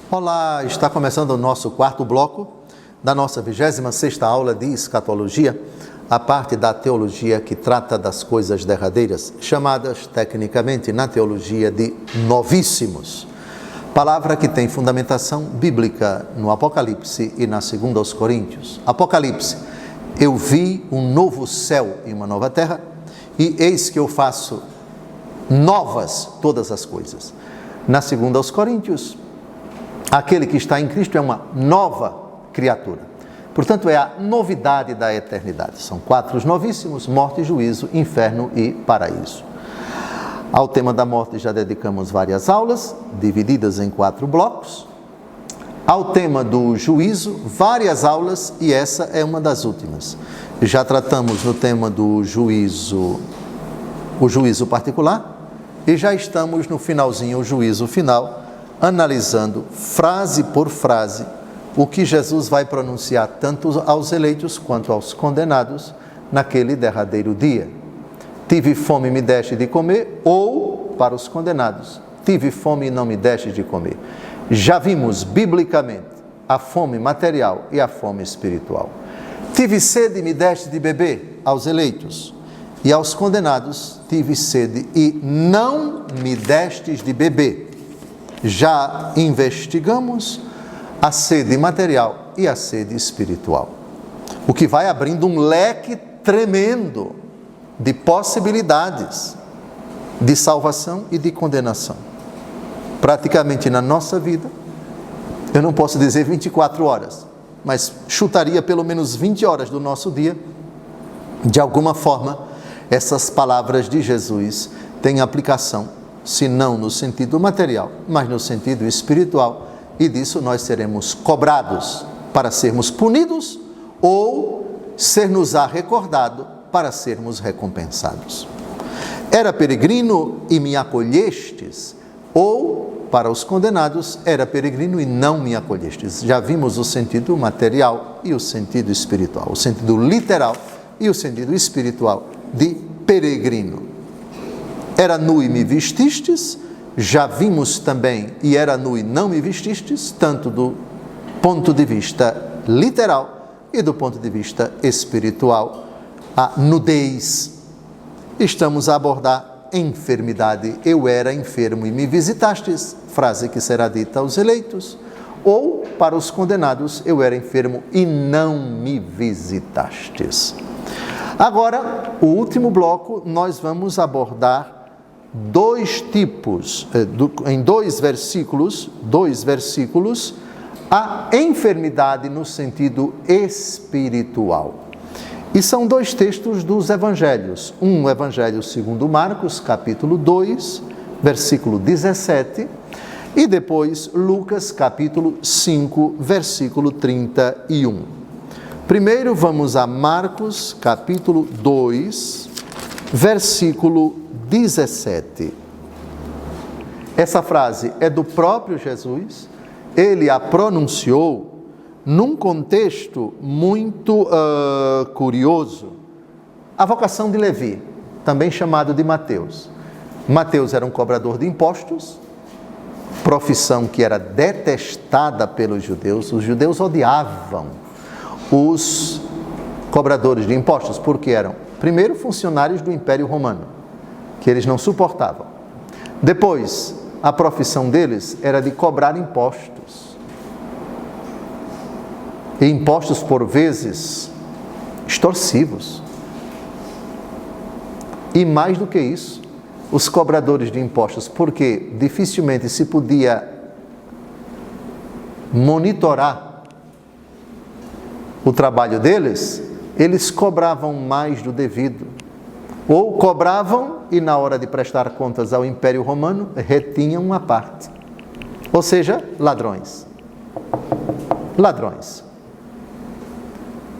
Olá, está começando o nosso quarto bloco da nossa 26ª aula de escatologia, a parte da teologia que trata das coisas derradeiras, chamadas tecnicamente na teologia de novíssimos. Palavra que tem fundamentação bíblica no Apocalipse e na 2 aos Coríntios. Apocalipse: eu vi um novo céu e uma nova terra, e eis que eu faço novas todas as coisas. Na 2 aos Coríntios, aquele que está em Cristo é uma nova criatura. Portanto, é a novidade da eternidade. São 4 novíssimos: morte, juízo, inferno e paraíso. Ao tema da morte já dedicamos várias aulas, divididas em 4 blocos. Ao tema do juízo, várias aulas, e essa é uma das últimas. Já tratamos no tema do juízo, o juízo particular, e já estamos no finalzinho, o juízo final, analisando frase por frase o que Jesus vai pronunciar tanto aos eleitos quanto aos condenados naquele derradeiro dia. Tive fome e me deste de comer, ou para os condenados, tive fome e não me deste de comer. Já vimos biblicamente a fome material e a fome espiritual. Tive sede e me deste de beber, aos eleitos, e aos condenados tive sede e não me destes de beber. Já investigamos a sede material e a sede espiritual, o que vai abrindo um leque tremendo de possibilidades de salvação e de condenação. Praticamente na nossa vida, eu não posso dizer 24 horas, mas chutaria pelo menos 20 horas do nosso dia, de alguma forma, essas palavras de Jesus têm aplicação, se não no sentido material, mas no sentido espiritual, e disso nós seremos cobrados para sermos punidos ou ser-nos-á recordado para sermos recompensados. Era peregrino e me acolhestes, ou para os condenados, era peregrino e não me acolhestes. Já vimos o sentido material e o sentido espiritual, o sentido literal e o sentido espiritual de peregrino. Era nu e me vestistes, já vimos também, e era nu e não me vestistes, tanto do ponto de vista literal e do ponto de vista espiritual, a nudez. Estamos a abordar enfermidade. Eu era enfermo e me visitastes, frase que será dita aos eleitos, ou para os condenados: eu era enfermo e não me visitastes. Agora, o último bloco, nós vamos abordar dois tipos, em dois versículos, a enfermidade no sentido espiritual. E são 2 textos dos evangelhos. Um evangelho segundo Marcos, capítulo 2, versículo 17, e depois Lucas, capítulo 5, versículo 31. Primeiro vamos a Marcos, capítulo 2, versículo 17. Essa frase é do próprio Jesus, ele a pronunciou num contexto muito curioso. A vocação de Levi, também chamado de Mateus. Mateus era um cobrador de impostos, profissão que era detestada pelos judeus. Os judeus odiavam os cobradores de impostos, porque eram, primeiro, funcionários do Império Romano, que eles não suportavam. Depois, a profissão deles era de cobrar impostos. E impostos, por vezes, extorsivos. E mais do que isso, os cobradores de impostos, porque dificilmente se podia monitorar o trabalho deles, eles cobravam mais do devido. Ou cobravam e, na hora de prestar contas ao Império Romano, retinham uma parte. Ou seja, ladrões. Ladrões.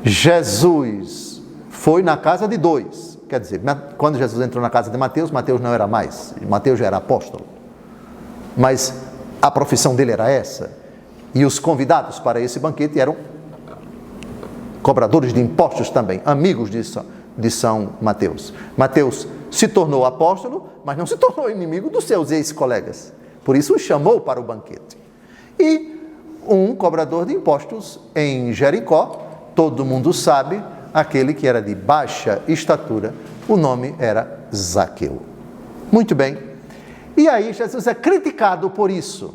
Jesus foi na casa de 2. Quer dizer, quando Jesus entrou na casa de Mateus, Mateus não era mais. Mateus já era apóstolo. Mas a profissão dele era essa. E os convidados para esse banquete eram cobradores de impostos também, amigos de São Mateus. Mateus se tornou apóstolo, mas não se tornou inimigo dos seus ex-colegas. Por isso o chamou para o banquete. E um cobrador de impostos em Jericó. Todo mundo sabe, aquele que era de baixa estatura, o nome era Zaqueu. Muito bem. E aí Jesus é criticado por isso,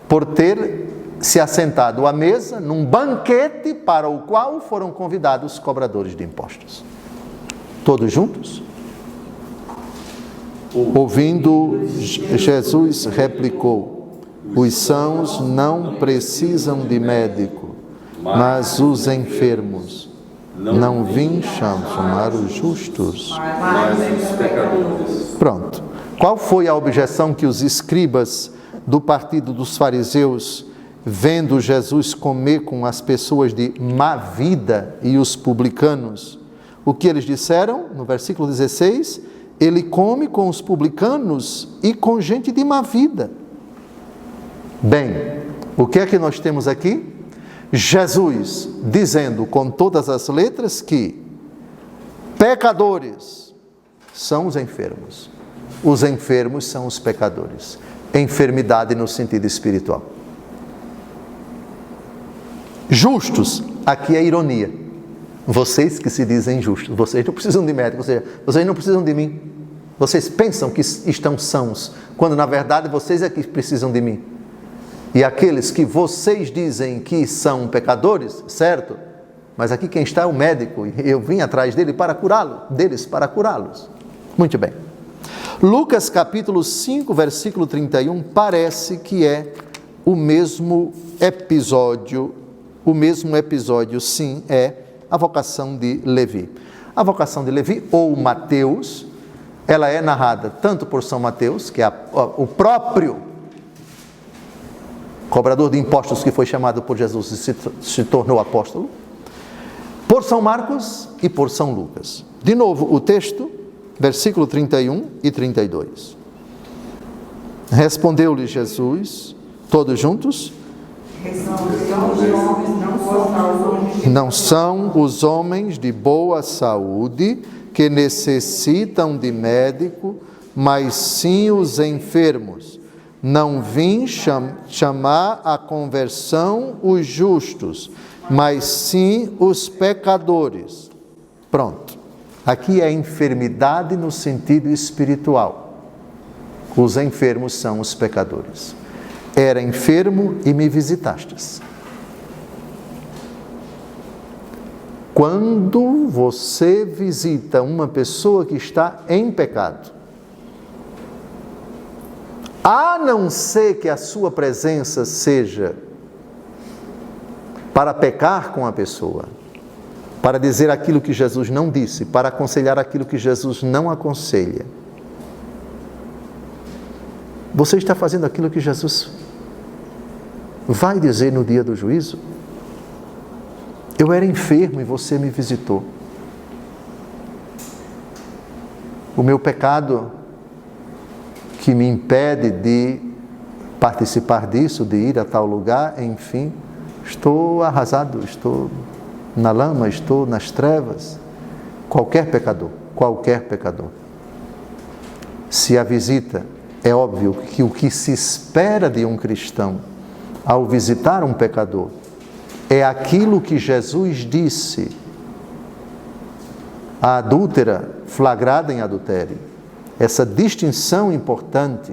por ter se assentado à mesa num banquete para o qual foram convidados os cobradores de impostos. Todos juntos? Ouvindo, Jesus replicou: os sãos não precisam de médico, mas os enfermos. Não vim chamar os justos, mas os pecadores. Pronto. Qual foi a objeção que os escribas do partido dos fariseus, vendo Jesus comer com as pessoas de má vida e os publicanos, o que eles disseram? No versículo 16, ele come com os publicanos e com gente de má vida. Bem, o que é que nós temos aqui? Jesus dizendo com todas as letras que pecadores são os enfermos. Os enfermos são os pecadores. Enfermidade no sentido espiritual. Justos, aqui é ironia. Vocês que se dizem justos, vocês não precisam de médico, ou seja, vocês não precisam de mim. Vocês pensam que estão sãos, quando na verdade vocês é que precisam de mim. E aqueles que vocês dizem que são pecadores, certo? Mas aqui quem está é o médico, e eu vim atrás dele para para curá-los. Muito bem. Lucas capítulo 5, versículo 31, parece que é o mesmo episódio, sim, é a vocação de Levi. A vocação de Levi, ou Mateus, ela é narrada tanto por São Mateus, que é o próprio cobrador de impostos que foi chamado por Jesus e se tornou apóstolo, por São Marcos e por São Lucas. De novo, o texto, versículo 31 e 32. Respondeu-lhe Jesus, todos juntos: não são os homens de boa saúde que necessitam de médico, mas sim os enfermos. Não vim chamar à conversão os justos, mas sim os pecadores. Pronto. Aqui é enfermidade no sentido espiritual. Os enfermos são os pecadores. Era enfermo e me visitastes. Quando você visita uma pessoa que está em pecado, a não ser que a sua presença seja para pecar com a pessoa, para dizer aquilo que Jesus não disse, para aconselhar aquilo que Jesus não aconselha, você está fazendo aquilo que Jesus vai dizer no dia do juízo? Eu era enfermo e você me visitou. O meu pecado que me impede de participar disso, de ir a tal lugar, enfim, estou arrasado, estou na lama, estou nas trevas. Qualquer pecador. Se a visita, é óbvio que o que se espera de um cristão ao visitar um pecador é aquilo que Jesus disse à adúltera flagrada em adultério. Essa distinção importante: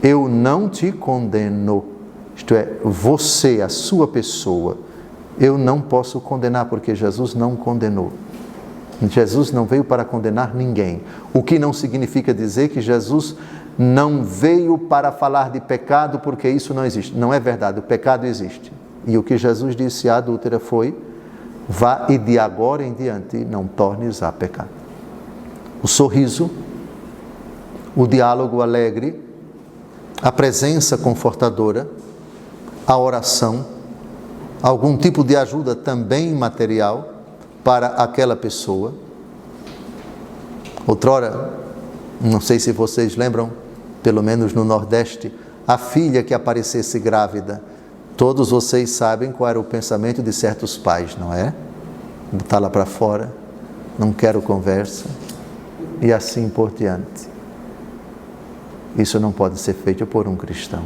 eu não te condeno, isto é, você, a sua pessoa, eu não posso condenar, porque Jesus não condenou. Jesus não veio para condenar ninguém, o que não significa dizer que Jesus não veio para falar de pecado, porque isso não existe. Não é verdade, o pecado existe. E o que Jesus disse à adúltera foi: vá e de agora em diante não tornes a pecar. O sorriso, o diálogo alegre, a presença confortadora, a oração, algum tipo de ajuda também material para aquela pessoa. Outrora, não sei se vocês lembram, pelo menos no Nordeste, a filha que aparecesse grávida, todos vocês sabem qual era o pensamento de certos pais, não é? Botar lá para fora, não quero conversa, e assim por diante. Isso não pode ser feito por um cristão.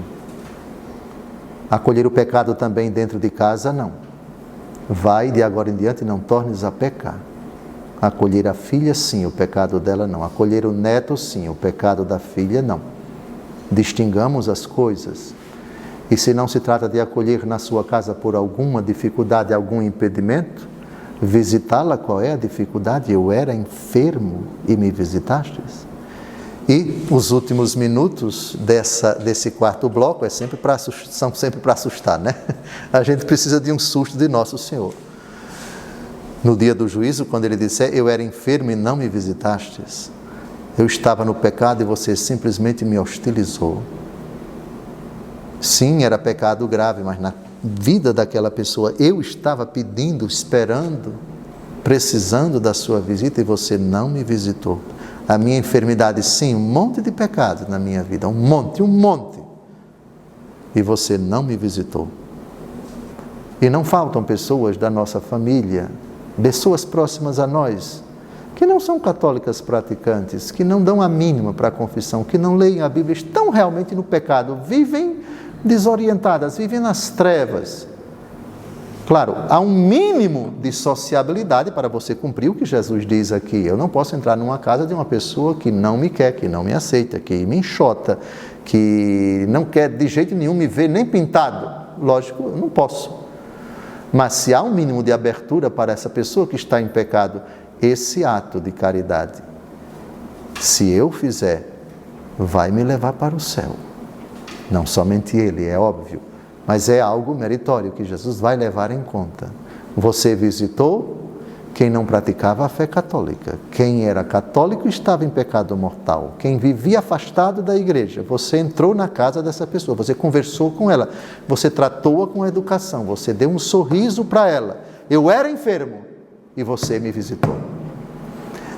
Acolher o pecado também dentro de casa, não. Vai de agora em diante, não tornes a pecar. Acolher a filha, sim, o pecado dela não. Acolher o neto, sim, o pecado da filha, não. Distingamos as coisas. E se não se trata de acolher na sua casa por alguma dificuldade, algum impedimento, visitá-la, qual é a dificuldade? Eu era enfermo e me visitastes? E os últimos minutos desse quarto bloco são sempre para assustar, né? A gente precisa de um susto de Nosso Senhor. No dia do juízo, quando Ele disser, eu era enfermo e não me visitastes, eu estava no pecado e você simplesmente me hostilizou. Sim, era pecado grave, mas na vida daquela pessoa, eu estava pedindo, esperando, precisando da sua visita e você não me visitou. A minha enfermidade, sim, um monte de pecados na minha vida, um monte. E você não me visitou. E não faltam pessoas da nossa família, pessoas próximas a nós, que não são católicas praticantes, que não dão a mínima para a confissão, que não leem a Bíblia, estão realmente no pecado, vivem desorientadas, vivem nas trevas. Claro, há um mínimo de sociabilidade para você cumprir o que Jesus diz aqui. Eu não posso entrar numa casa de uma pessoa que não me quer, que não me aceita, que me enxota, que não quer de jeito nenhum me ver nem pintado. Lógico, eu não posso. Mas se há um mínimo de abertura para essa pessoa que está em pecado, esse ato de caridade, se eu fizer, vai me levar para o céu. Não somente ele, é óbvio, mas é algo meritório que Jesus vai levar em conta. Você visitou quem não praticava a fé católica. Quem era católico estava em pecado mortal. Quem vivia afastado da igreja. Você entrou na casa dessa pessoa, você conversou com ela, você tratou-a com educação, você deu um sorriso para ela. Eu era enfermo e você me visitou.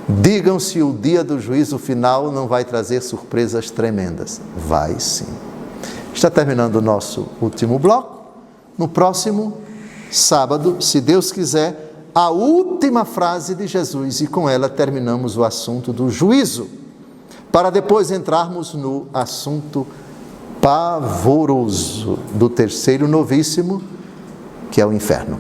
Digam se o dia do juízo final não vai trazer surpresas tremendas. Vai sim. Está terminando o nosso último bloco. No próximo sábado, se Deus quiser, a última frase de Jesus, e com ela terminamos o assunto do juízo, para depois entrarmos no assunto pavoroso do terceiro novíssimo, que é o inferno.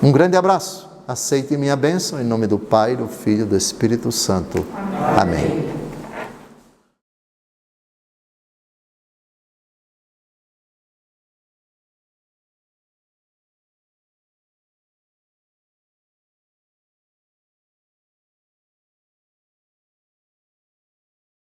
Um grande abraço, aceite minha bênção, em nome do Pai, do Filho e do Espírito Santo. Amém.